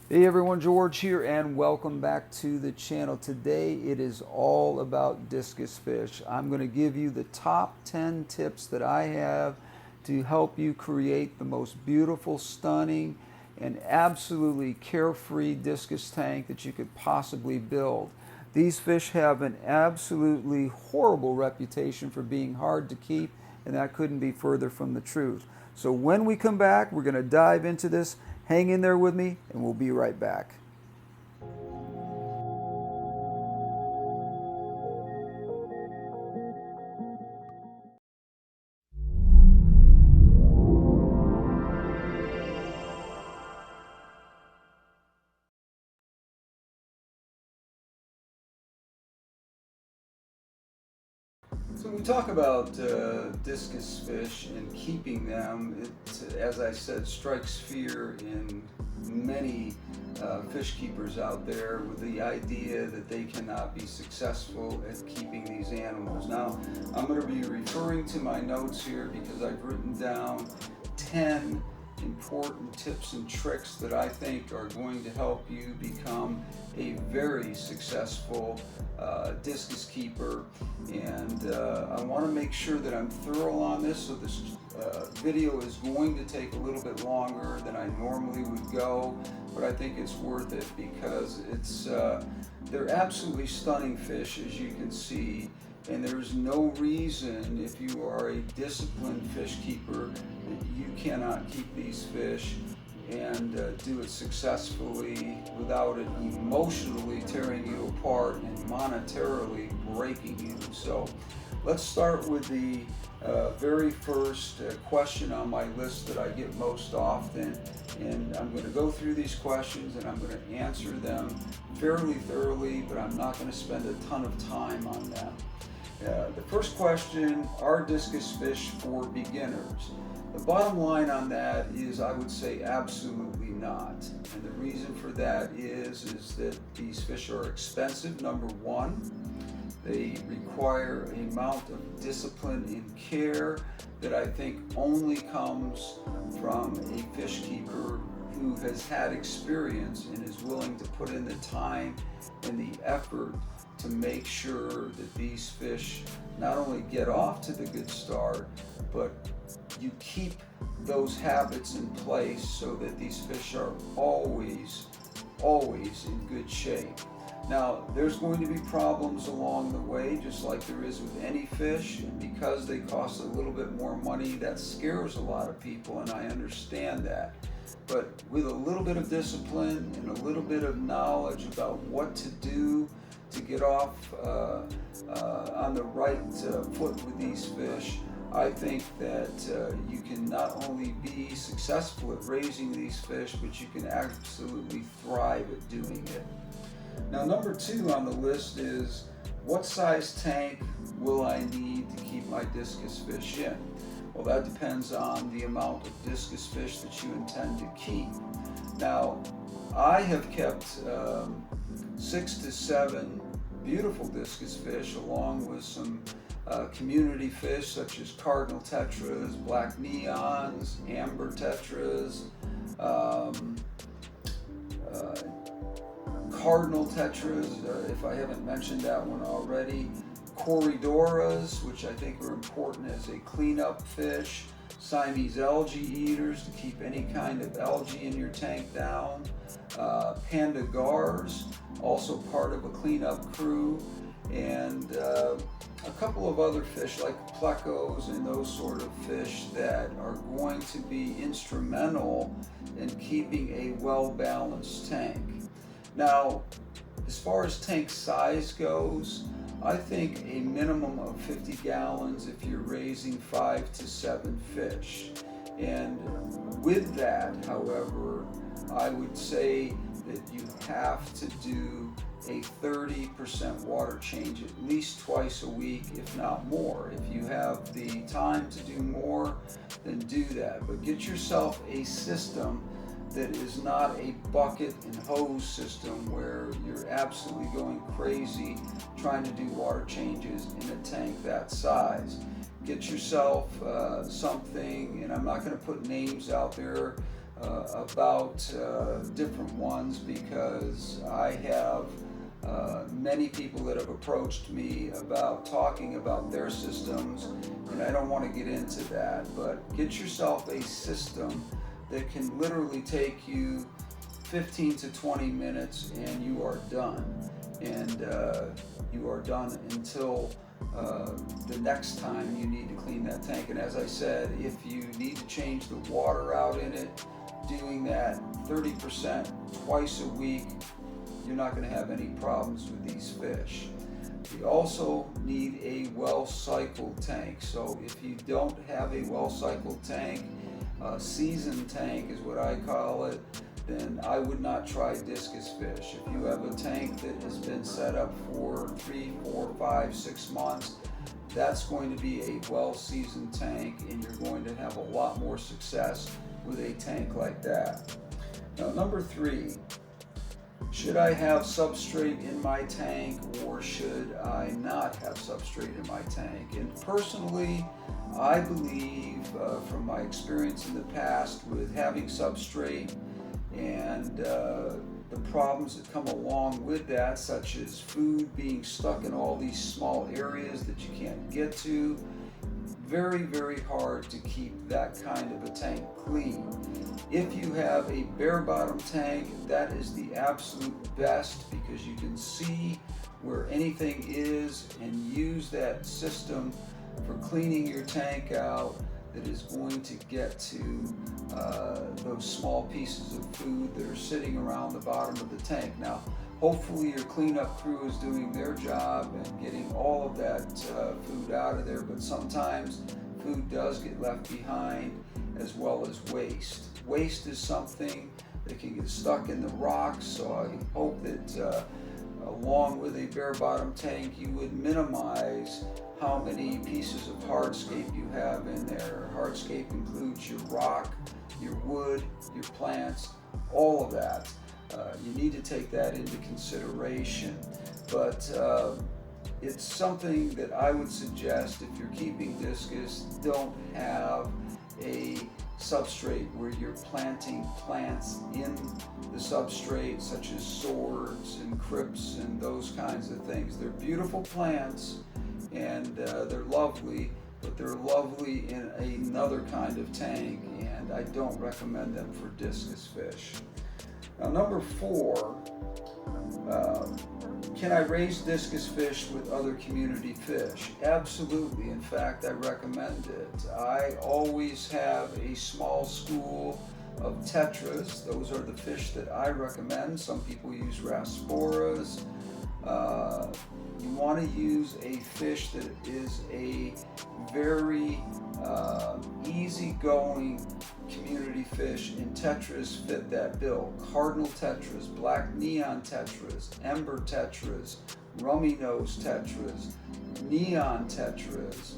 Hey everyone, George here and welcome back to the channel. Today it is all about discus fish. I'm going to give you the top 10 tips that I have to help you create the most beautiful, stunning, and absolutely carefree discus tank that you could possibly build. These fish have an absolutely horrible reputation for being hard to keep, and that couldn't be further from the truth. So when we come back, we're going to dive into this. Hang in there with me, and we'll be right back. So we talk about discus fish and keeping them. It, as I said, strikes fear in many fish keepers out there with the idea that they cannot be successful at keeping these animals. Now, I'm going to be referring to my notes here because I've written down 10 important tips and tricks that I think are going to help you become a very successful discus keeper, and I want to make sure that I'm thorough on this, so this video is going to take a little bit longer than I normally would go, but I think it's worth it because they're absolutely stunning fish, as you can see, and there's no reason, if you are a disciplined fish keeper, that you cannot keep these fish and do it successfully without it emotionally tearing you apart and monetarily breaking you. So let's start with the very first question on my list that I get most often, and I'm going to go through these questions and I'm going to answer them fairly thoroughly, but I'm not going to spend a ton of time on them. The first question, are discus fish for beginners? The bottom line on that is I would say absolutely not. And the reason for that is that these fish are expensive, number one. They require an amount of discipline and care that I think only comes from a fish keeper who has had experience and is willing to put in the time and the effort to make sure that these fish not only get off to the good start, but you keep those habits in place so that these fish are always in good shape. Now, there's going to be problems along the way, just like there is with any fish, and because they cost a little bit more money, that scares a lot of people, and I understand that. But with a little bit of discipline and a little bit of knowledge about what to do to get off on the right foot with these fish, I think that you can not only be successful at raising these fish, but you can absolutely thrive at doing it. Now, number two on the list is, what size tank will I need to keep my discus fish in? Well, that depends on the amount of discus fish that you intend to keep. Now, I have kept 6 to 7 beautiful discus fish along with some community fish such as cardinal tetras, black neons, amber tetras, cardinal tetras, if I haven't mentioned that one already, corridoras, which I think are important as a cleanup fish, Siamese algae eaters to keep any kind of algae in your tank down, panda gars, also part of a cleanup crew, and a couple of other fish like plecos and those sort of fish that are going to be instrumental in keeping a well-balanced tank. Now, as far as tank size goes, I think a minimum of 50 gallons if you're raising 5 to 7 fish. And with that, however, I would say that you have to do a 30% water change at least twice a week, if not more. If you have the time to do more, then do that. But get yourself a system that is not a bucket and hose system where you're absolutely going crazy trying to do water changes in a tank that size. Get yourself something, and I'm not going to put names out there, about different ones, because I have many people that have approached me about talking about their systems, and I don't want to get into that. But get yourself a system that can literally take you 15 to 20 minutes and you are done. And you are done until the next time you need to clean that tank. And as I said, if you need to change the water out in it, doing that 30% twice a week, you're not going to have any problems with these fish. You also need a well-cycled tank. So if you don't have a well-cycled tank, a seasoned tank is what I call it, then I would not try discus fish. If you have a tank that has been set up for 3, 4, 5, 6 months, that's going to be a well-seasoned tank, and you're going to have a lot more success with a tank like that. Now, number 3, should I have substrate in my tank or should I not have substrate in my tank? And personally, I believe from my experience in the past with having substrate and the problems that come along with that, such as food being stuck in all these small areas that you can't get to, very, very hard to keep that kind of a tank clean. If you have a bare bottom tank, that is the absolute best, because you can see where anything is and use that system for cleaning your tank out that is going to get to those small pieces of food that are sitting around the bottom of the tank. Now, hopefully your cleanup crew is doing their job and getting all of that food out of there, but sometimes food does get left behind, as well as waste. Waste is something that can get stuck in the rocks, so I hope that along with a bare bottom tank you would minimize how many pieces of hardscape you have in there. Hardscape includes your rock, your wood, your plants, all of that. You need to take that into consideration. But it's something that I would suggest, if you're keeping discus, don't have a substrate where you're planting plants in the substrate, such as swords and crypts and those kinds of things. They're beautiful plants and they're lovely, but they're lovely in another kind of tank, and I don't recommend them for discus fish. Now, number 4, can I raise discus fish with other community fish? Absolutely. In fact, I recommend it. I always have a small school of tetras. Those are the fish that I recommend. Some people use rasboras. You want to use a fish that is a very easygoing community fish, and tetras fit that bill. Cardinal tetras, black neon tetras, ember tetras, rummy nose tetras, neon tetras.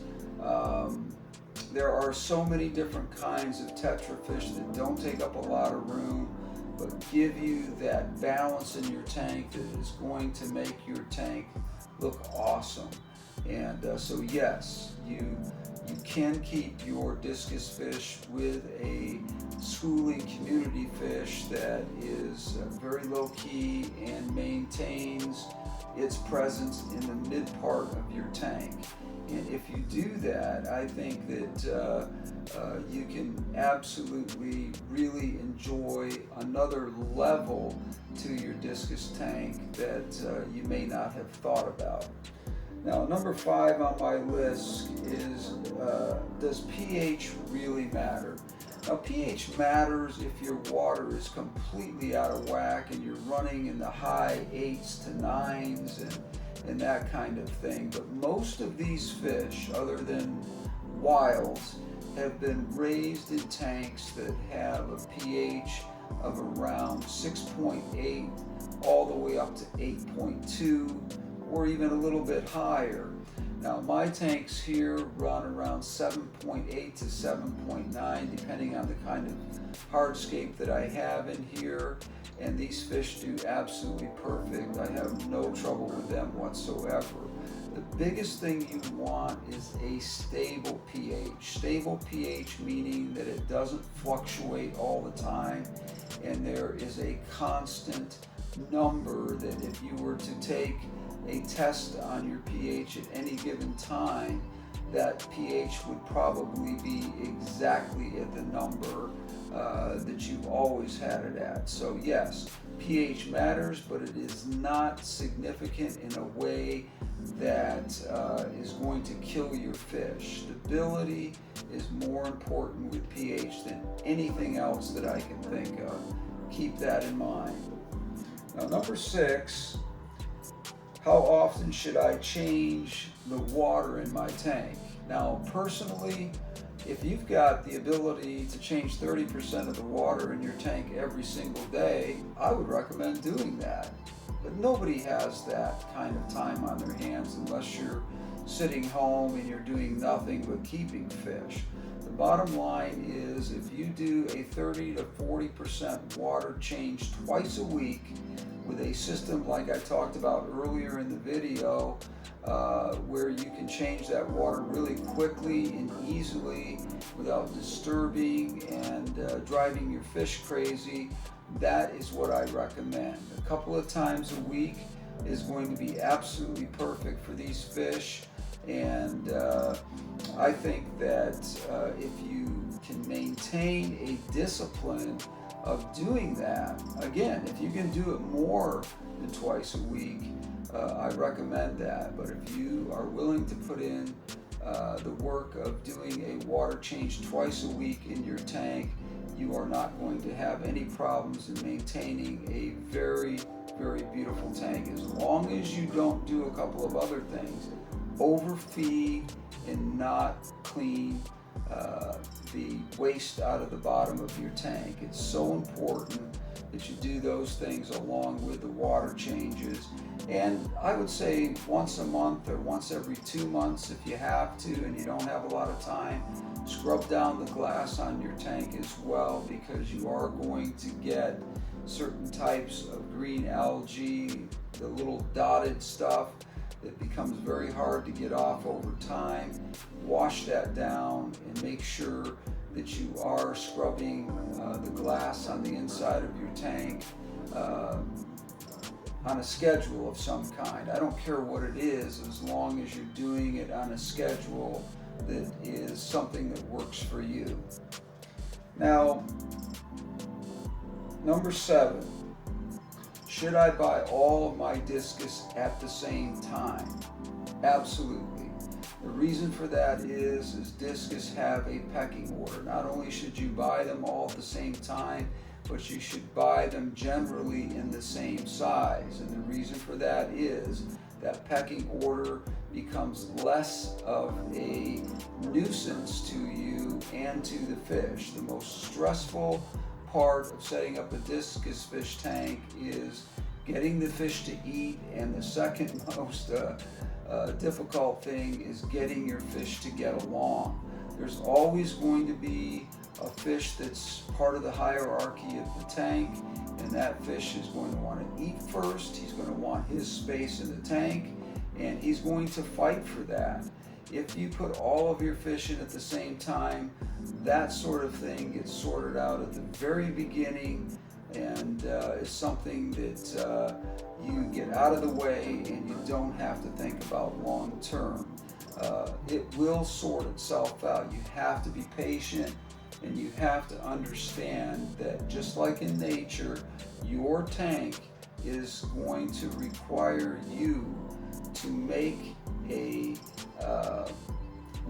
There are so many different kinds of tetra fish that don't take up a lot of room, but give you that balance in your tank that is going to make your tank look awesome. And so yes, you can keep your discus fish with a schooling community fish that is very low key and maintains its presence in the mid part of your tank. And if you do that, I think that you can absolutely really enjoy another level to your discus tank that you may not have thought about. Now, number 5 on my list is, does pH really matter? Now, pH matters if your water is completely out of whack and you're running in the high 8s to 9s and that kind of thing. But most of these fish, other than wilds, have been raised in tanks that have a pH of around 6.8 all the way up to 8.2, or even a little bit higher. Now, my tanks here run around 7.8 to 7.9, depending on the kind of hardscape that I have in here, and these fish do absolutely perfect. I have no trouble with them whatsoever. The biggest thing you want is a stable pH. Stable pH meaning that it doesn't fluctuate all the time, and there is a constant number that if you were to take a test on your pH at any given time, that pH would probably be exactly at the number that you've always had it at. So yes, pH matters, but it is not significant in a way that is going to kill your fish. Stability is more important with pH than anything else that I can think of. Keep that in mind. Now, number 6, how often should I change the water in my tank? Now, personally, if you've got the ability to change 30% of the water in your tank every single day, I would recommend doing that. But nobody has that kind of time on their hands unless you're sitting home and you're doing nothing but keeping fish. The bottom line is, if you do a 30 to 40% water change twice a week with a system like I talked about earlier in the video, where you can change that water really quickly and easily without disturbing and driving your fish crazy, that is what I recommend. A couple of times a week is going to be absolutely perfect for these fish, and I think that if you can maintain a discipline of doing that, again, if you can do it more than twice a week, I recommend that. But if you are willing to put in the work of doing a water change twice a week in your tank, you are not going to have any problems in maintaining a very, very beautiful tank, as long as you don't do a couple of other things. Overfeed and not clean the waste out of the bottom of your tank. It's so important that you do those things along with the water changes. And I would say once a month or once every 2 months, if you have to and you don't have a lot of time, scrub down the glass on your tank as well, because you are going to get certain types of green algae, the little dotted stuff that becomes very hard to get off over time. Wash that down and make sure that you are scrubbing the glass on the inside of your tank on a schedule of some kind. I don't care what it is, as long as you're doing it on a schedule that is something that works for you. Now, number 7, should I buy all of my discus at the same time? Absolutely. The reason for that is discus have a pecking order. Not only should you buy them all at the same time, but you should buy them generally in the same size. And the reason for that is that pecking order becomes less of a nuisance to you and to the fish. The most stressful part of setting up a discus fish tank is getting the fish to eat, and the second most difficult thing is getting your fish to get along. There's always going to be a fish that's part of the hierarchy of the tank, and that fish is going to want to eat first. He's going to want his space in the tank, and he's going to fight for that. If you put all of your fish in at the same time, that sort of thing gets sorted out at the very beginning, and is something that you get out of the way and you don't have to think about long term. It will sort itself out. You have to be patient, and you have to understand that just like in nature, your tank is going to require you to make a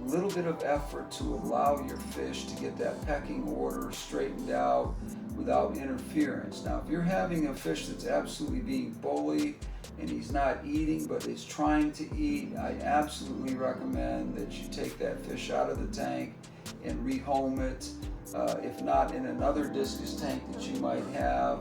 little bit of effort to allow your fish to get that pecking order straightened out without interference. Now, if you're having a fish that's absolutely being bullied and he's not eating but is trying to eat, I absolutely recommend that you take that fish out of the tank and rehome it. If not in another discus tank that you might have,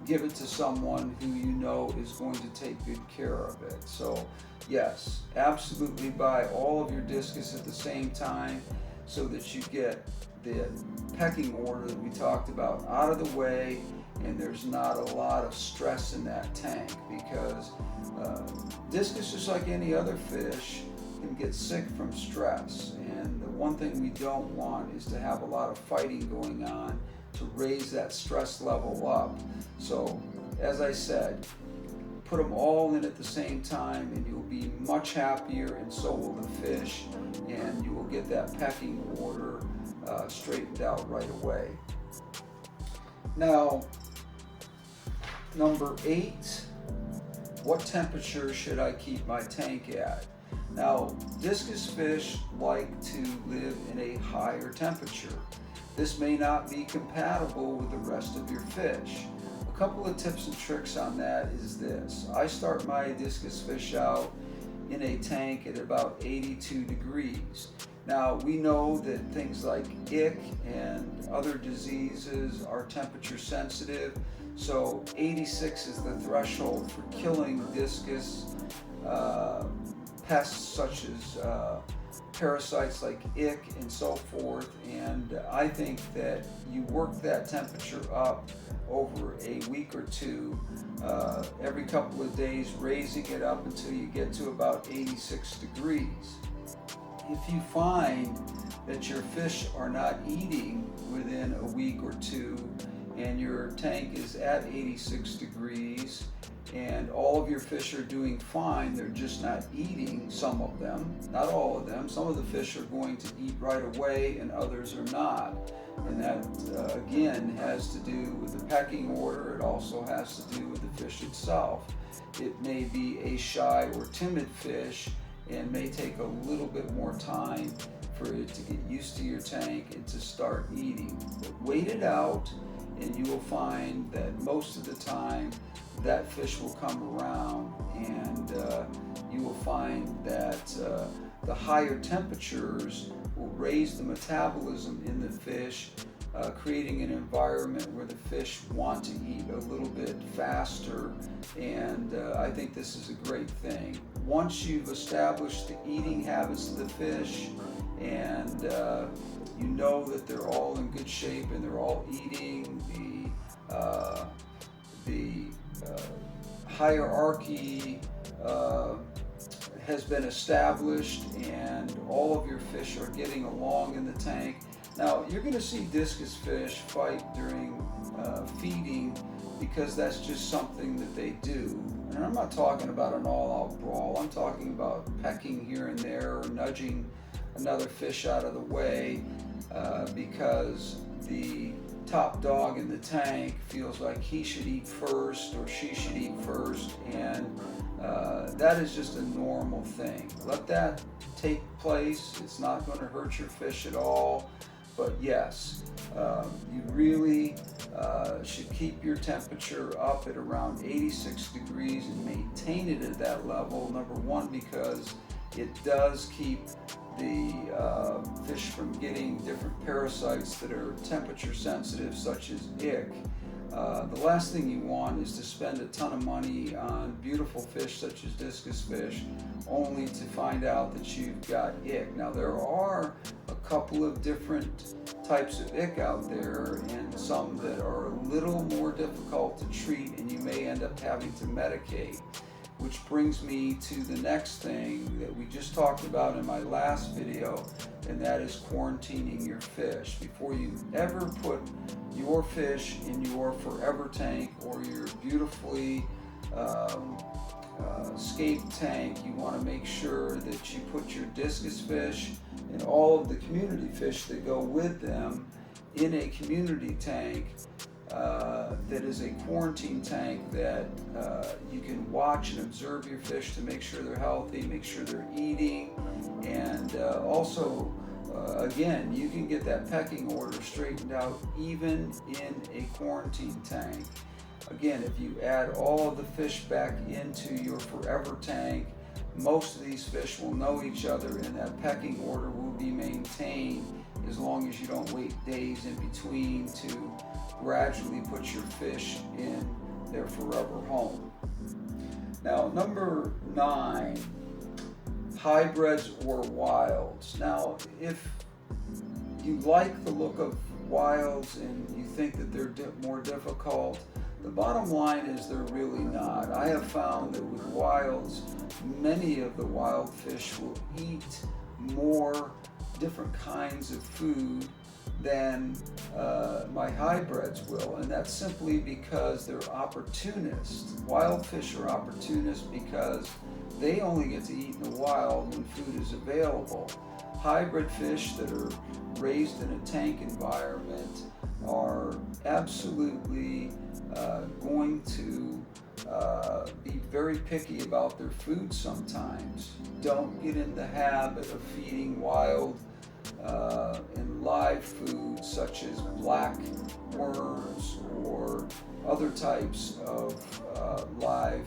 give it to someone who you know is going to take good care of it. So yes, absolutely buy all of your discus at the same time so that you get the pecking order that we talked about out of the way, and there's not a lot of stress in that tank, because discus, just like any other fish, can get sick from stress. And the one thing we don't want is to have a lot of fighting going on to raise that stress level up. So as I said, put them all in at the same time and you'll be much happier, and so will the fish, and you will get that pecking order straightened out right away. Now, number 8, what temperature should I keep my tank at? Now, discus fish like to live in a higher temperature. This may not be compatible with the rest of your fish. A couple of tips and tricks on that is this. I start my discus fish out in a tank at about 82 degrees. Now, we know that things like ick and other diseases are temperature sensitive, so 86 is the threshold for killing discus pests such as parasites like ick and so forth. And I think that you work that temperature up over a week or two, every couple of days, raising it up until you get to about 86 degrees. If you find that your fish are not eating within a week or two, and your tank is at 86 degrees, and all of your fish are doing fine, they're just not eating, some of them, not all of them. Some of the fish are going to eat right away and others are not. And that, again, has to do with the pecking order. It also has to do with the fish itself. It may be a shy or timid fish and may take a little bit more time for it to get used to your tank and to start eating. But wait it out, and you will find that most of the time that fish will come around, and you will find that the higher temperatures will raise the metabolism in the fish, creating an environment where the fish want to eat a little bit faster, and I think this is a great thing. Once you've established the eating habits of the fish, and you know that they're all in good shape and they're all eating, the hierarchy has been established, and all of your fish are getting along in the tank. Now, you're going to see discus fish fight during feeding, because that's just something that they do. And I'm not talking about an all-out brawl. I'm talking about pecking here and there, or nudging another fish out of the way, because the top dog in the tank feels like he should eat first or she should eat first, and that is just a normal thing. Let that take place. It's not going to hurt your fish at all. But yes, you really should keep your temperature up at around 86 degrees and maintain it at that level. Number one, because it does keep the fish from getting different parasites that are temperature sensitive, such as ick. The last thing you want is to spend a ton of money on beautiful fish such as discus fish, only to find out that you've got ick. Now, there are a couple of different types of ick out there, and some that are a little more difficult to treat, and you may end up having to medicate. Which brings me to the next thing that we just talked about in my last video, and that is quarantining your fish. Before you ever put your fish in your forever tank or your beautifully scaped tank, you want to make sure that you put your discus fish and all of the community fish that go with them in a community tank that is a quarantine tank that you can watch and observe your fish to make sure they're healthy, make sure they're eating, and also again, you can get that pecking order straightened out even in a quarantine tank. Again, if you add all of the fish back into your forever tank, most of these fish will know each other, and that pecking order will be maintained as long as you don't wait days in between to gradually put your fish in their forever home. Now, number 9, hybrids or wilds. Now, if you like the look of wilds and you think that they're more difficult, the bottom line is they're really not. I have found that with wilds, many of the wild fish will eat more different kinds of food than my hybrids will, and that's simply because they're opportunists. Wild fish are opportunists because they only get to eat in the wild when food is available. Hybrid fish that are raised in a tank environment are absolutely going to be very picky about their food sometimes. Don't get in the habit of feeding wild and live food such as black worms or other types of live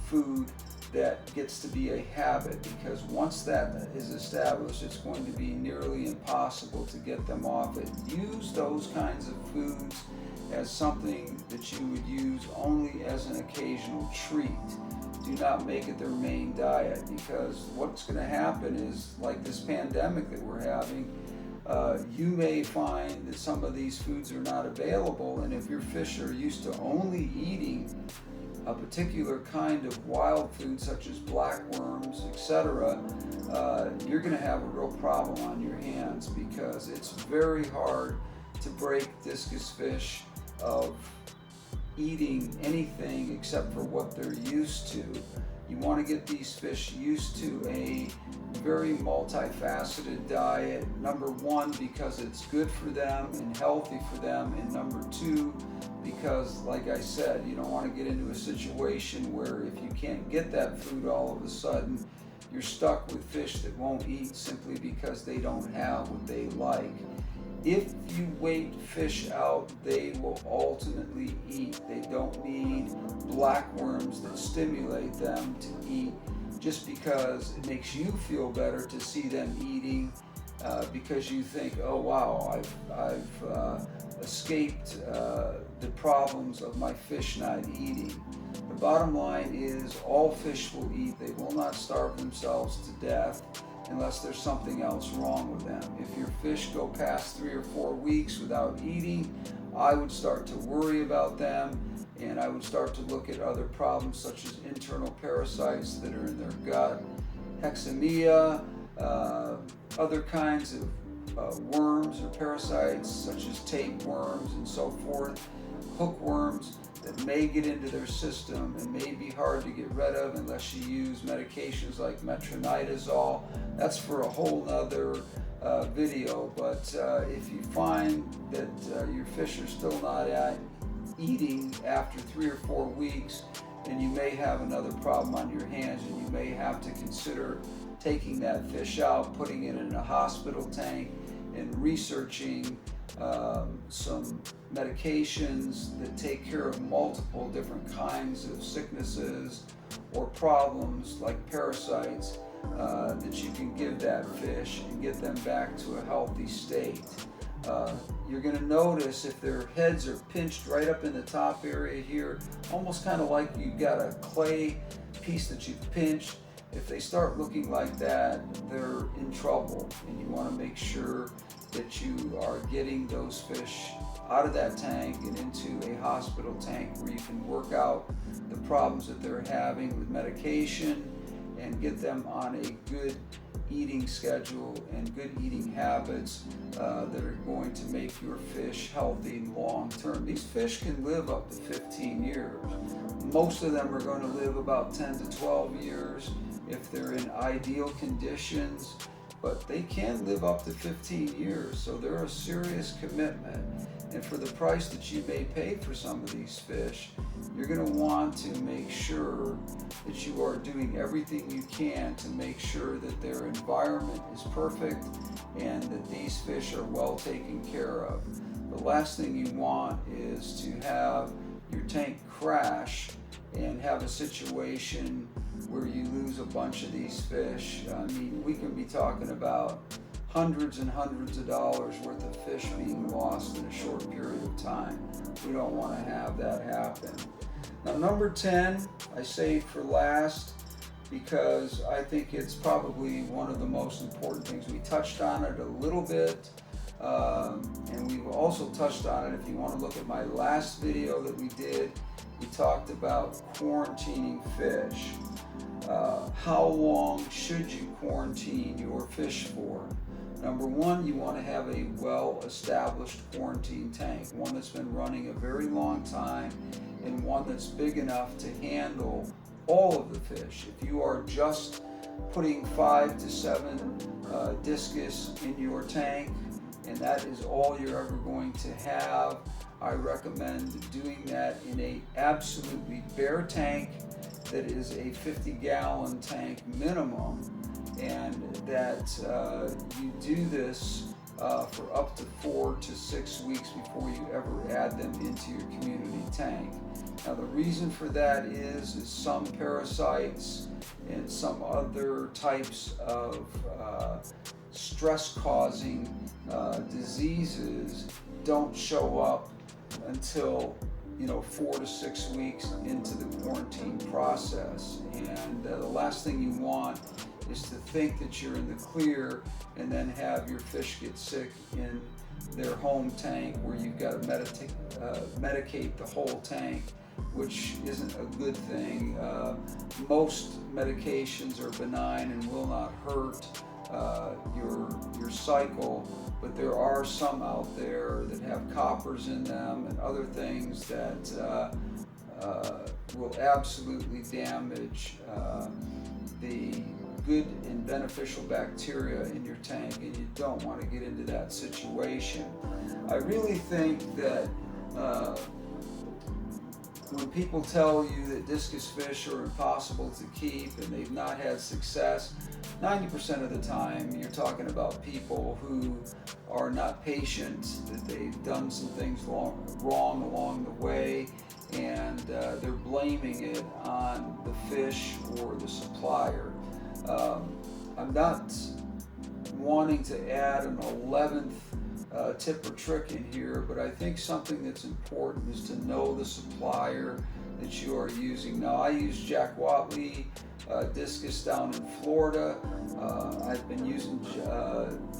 food that gets to be a habit, because once that is established, it's going to be nearly impossible to get them off it. Use those kinds of foods as something that you would use only as an occasional treat. Do not make it their main diet, because what's going to happen is, like this pandemic that we're having, you may find that some of these foods are not available, and if your fish are used to only eating a particular kind of wild food such as black worms, etc., you're going to have a real problem on your hands, because it's very hard to break discus fish of eating anything except for what they're used to. You want to get these fish used to a very multifaceted diet. Number one, because it's good for them and healthy for them, and number two, because, like I said, you don't want to get into a situation where if you can't get that food all of a sudden, you're stuck with fish that won't eat simply because they don't have what they like. If you wait fish out, they will ultimately eat. They don't need black worms that stimulate them to eat just because it makes you feel better to see them eating, because you think, oh wow, I've escaped the problems of my fish not eating. The bottom line is all fish will eat. They will not starve themselves to death unless there's something else wrong with them. If your fish go past 3 or 4 weeks without eating, I would start to worry about them, and I would start to look at other problems such as internal parasites that are in their gut, hexamia, other kinds of worms or parasites such as tapeworms and so forth, hookworms that may get into their system and may be hard to get rid of unless you use medications like metronidazole. That's for a whole nother video, but if you find that your fish are still not eating after 3 or 4 weeks, then you may have another problem on your hands, and you may have to consider taking that fish out, putting it in a hospital tank, and researching some medications that take care of multiple different kinds of sicknesses or problems like parasites that you can give that fish and get them back to a healthy state. You're going to notice if their heads are pinched right up in the top area here, almost kind of like you've got a clay piece that you've pinched. If they start looking like that, they're in trouble, and you want to make sure that you are getting those fish out of that tank and into a hospital tank where you can work out the problems that they're having with medication and get them on a good eating schedule and good eating habits that are going to make your fish healthy long term. These fish can live up to 15 years. Most of them are going to live about 10 to 12 years if they're in ideal conditions, but they can live up to 15 years, so they're a serious commitment. And for the price that you may pay for some of these fish, you're going to want to make sure that you are doing everything you can to make sure that their environment is perfect and that these fish are well taken care of. The last thing you want is to have your tank crash and have a situation where you lose a bunch of these fish. I mean, we can be talking about hundreds and hundreds of dollars worth of fish being lost in a short period of time. We don't want to have that happen. Now, number 10, I saved for last, because I think it's probably one of the most important things. We touched on it a little bit, and we've also touched on it. If you want to look at my last video that we did, we talked about quarantining fish. How long should you quarantine your fish for? Number one, you want to have a well-established quarantine tank, one that's been running a very long time and one that's big enough to handle all of the fish. If you are just putting 5 to 7 discus in your tank and that is all you're ever going to have, I recommend doing that in a absolutely bare tank that is a 50-gallon tank minimum, and that you do this for up to 4 to 6 weeks before you ever add them into your community tank. Now the reason for that is some parasites and some other types of stress-causing diseases don't show up until 4 to 6 weeks into the quarantine process. And the last thing you want is to think that you're in the clear and then have your fish get sick in their home tank where you've got to medicate the whole tank, which isn't a good thing. Most medications are benign and will not hurt your cycle, but there are some out there that have coppers in them and other things that will absolutely damage the good and beneficial bacteria in your tank, and you don't want to get into that situation. I really think that when people tell you that discus fish are impossible to keep and they've not had success, 90% of the time you're talking about people who are not patient, that they've done some things wrong along the way, and they're blaming it on the fish or the supplier. I'm not wanting to add an 11th tip or trick in here, but I think something that's important is to know the supplier that you are using. Now, I use Jack Watley discus down in Florida. I've been using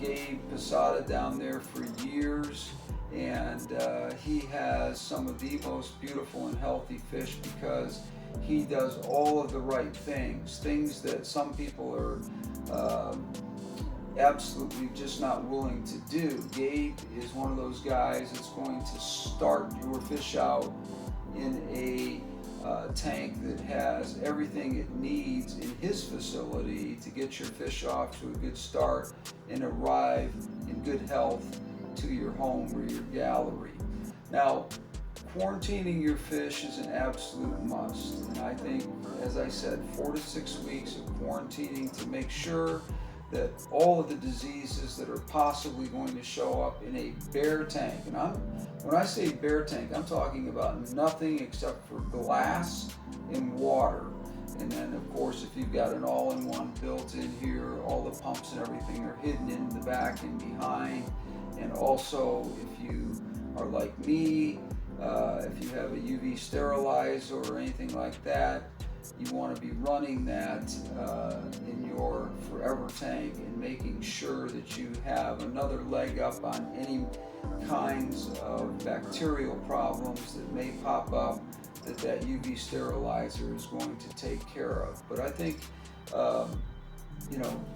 Gabe Posada down there for years, and he has some of the most beautiful and healthy fish because he does all of the right things that some people are absolutely just not willing to do. Gabe is one of those guys that's going to start your fish out in a tank that has everything it needs in his facility to get your fish off to a good start and arrive in good health to your home or your gallery. Now, quarantining your fish is an absolute must, and I think, as I said, 4 to 6 weeks of quarantining to make sure that all of the diseases that are possibly going to show up in a bare tank, and when I say bare tank, I'm talking about nothing except for glass and water. And then, of course, if you've got an all-in-one built in here, all the pumps and everything are hidden in the back and behind. And also, if you are like me, if you have a UV sterilizer or anything like that, you want to be running that in your forever tank and making sure that you have another leg up on any kinds of bacterial problems that may pop up that UV sterilizer is going to take care of. But I think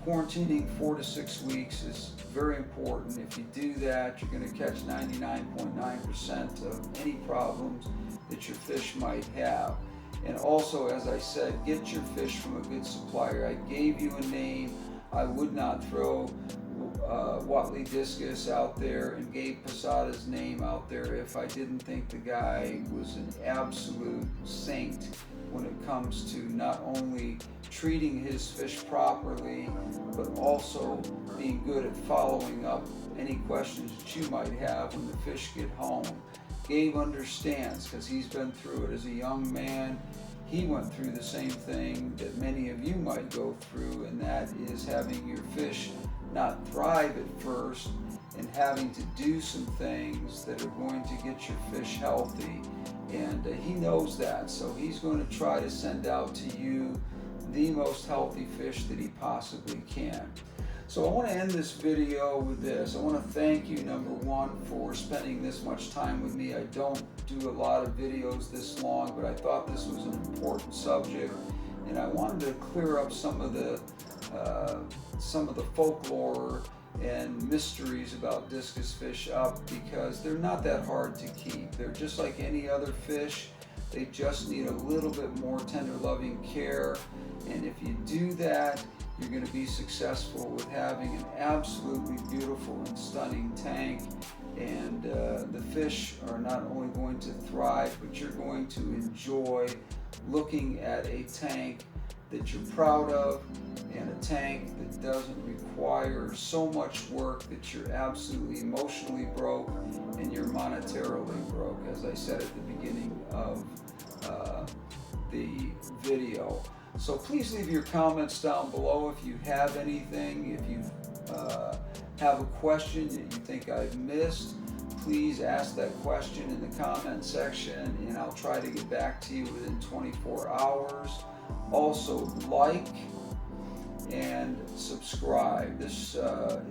quarantining 4 to 6 weeks is very important. If you do that, you're going to catch 99.9% of any problems that your fish might have. And also, as I said, get your fish from a good supplier. I gave you a name. I would not throw Watley Discus out there and Gabe Posada's name out there if I didn't think the guy was an absolute saint when it comes to not only treating his fish properly, but also being good at following up any questions that you might have when the fish get home. Gabe understands because he's been through it as a young man. He went through the same thing that many of you might go through, and that is having your fish not thrive at first and having to do some things that are going to get your fish healthy. And he knows that, so he's going to try to send out to you the most healthy fish that he possibly can. So I want to end this video with this. I want to thank you, number one, for spending this much time with me. I don't do a lot of videos this long, but I thought this was an important subject, and I wanted to clear up some of the folklore and mysteries about discus fish up, because they're not that hard to keep. They're just like any other fish. They just need a little bit more tender loving care, and if you do that, you're going to be successful with having an absolutely beautiful and stunning tank. And the fish are not only going to thrive, but you're going to enjoy looking at a tank that you're proud of, and a tank that doesn't require so much work that you're absolutely emotionally broke and you're monetarily broke, as I said at the beginning of the video. So please leave your comments down below if you have anything. If you have a question that you think I've missed, please ask that question in the comment section, and I'll try to get back to you within 24 hours. Also, like and subscribe. This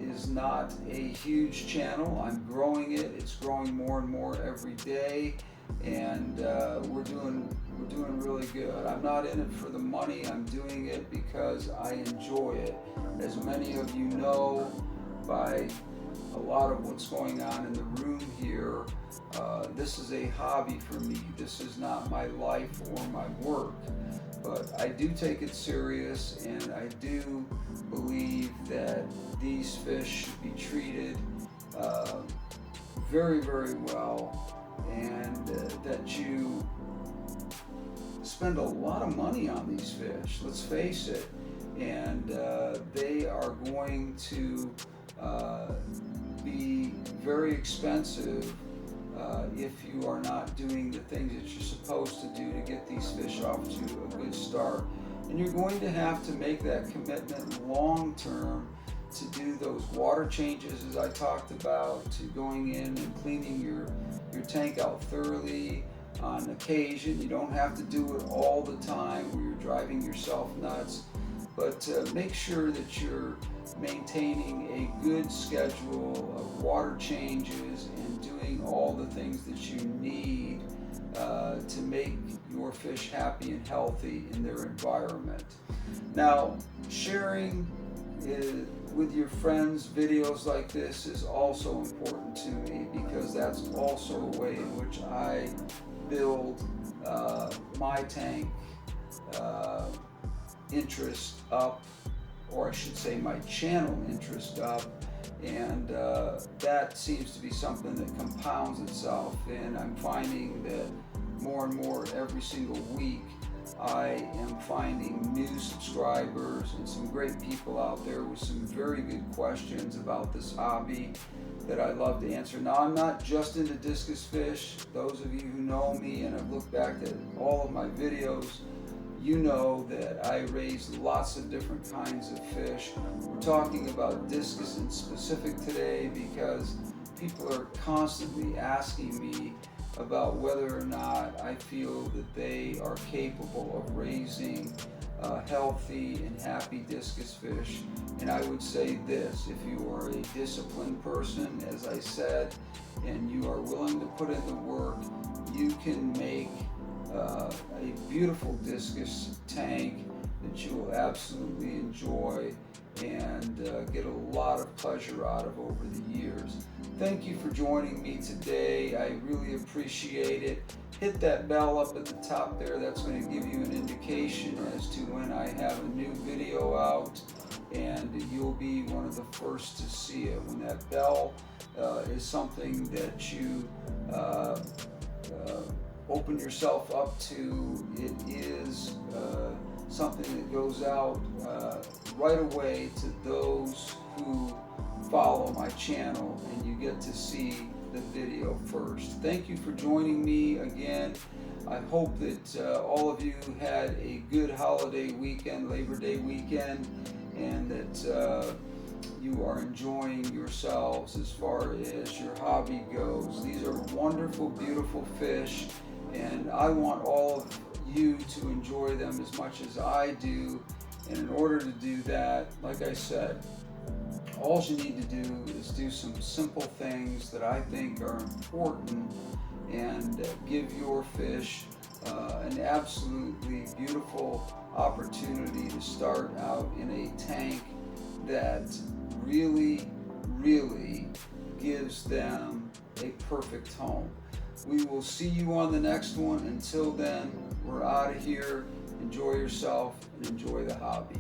is not a huge channel. I'm growing it. It's growing more and more every day, and we're doing really good. I'm not in it for the money. I'm doing it because I enjoy it. As many of you know by a lot of what's going on in the room here, this is a hobby for me. This is not my life or my work. But I do take it serious, and I do believe that these fish should be treated very, very well, and that you spend a lot of money on these fish, let's face it, and they are going to be very expensive if you are not doing the things that you're supposed to do to get these fish off to a good start. And you're going to have to make that commitment long term to do those water changes, as I talked about, to going in and cleaning your tank out thoroughly on occasion. You don't have to do it all the time where you're driving yourself nuts, but make sure that you're maintaining a good schedule of water changes and doing all the things that you need to make your fish happy and healthy in their environment. Now, sharing with your friends videos like this is also important to me, because that's also a way in which I build my tank interest up, or I should say my channel interest up, and that seems to be something that compounds itself, and I'm finding that more and more every single week I am finding new subscribers and some great people out there with some very good questions about this hobby that I love to answer. Now, I'm not just into discus fish. Those of you who know me and have looked back at all of my videos, you know that I raise lots of different kinds of fish. We're talking about discus in specific today because people are constantly asking me about whether or not I feel that they are capable of raising healthy and happy discus fish. And I would say this: if you are a disciplined person, as I said, and you are willing to put in the work, you can make a beautiful discus tank that you will absolutely enjoy and get a lot of pleasure out of over the years. Thank you for joining me today. I really appreciate it. Hit that bell up at the top there. That's going to give you an indication as to when I have a new video out, and you'll be one of the first to see it. When that bell is something that you open yourself up to, it is something that goes out right away to those who follow my channel, and you get to see the video first. Thank you for joining me again. I hope that all of you had a good holiday weekend, Labor Day weekend, and that you are enjoying yourselves as far as your hobby goes. These are wonderful, beautiful fish, and I want all of you to enjoy them as much as I do. And in order to do that, like I said, all you need to do is do some simple things that I think are important and give your fish an absolutely beautiful opportunity to start out in a tank that really, really gives them a perfect home. We will see you on the next one. Until then, we're out of here. Enjoy yourself and enjoy the hobby.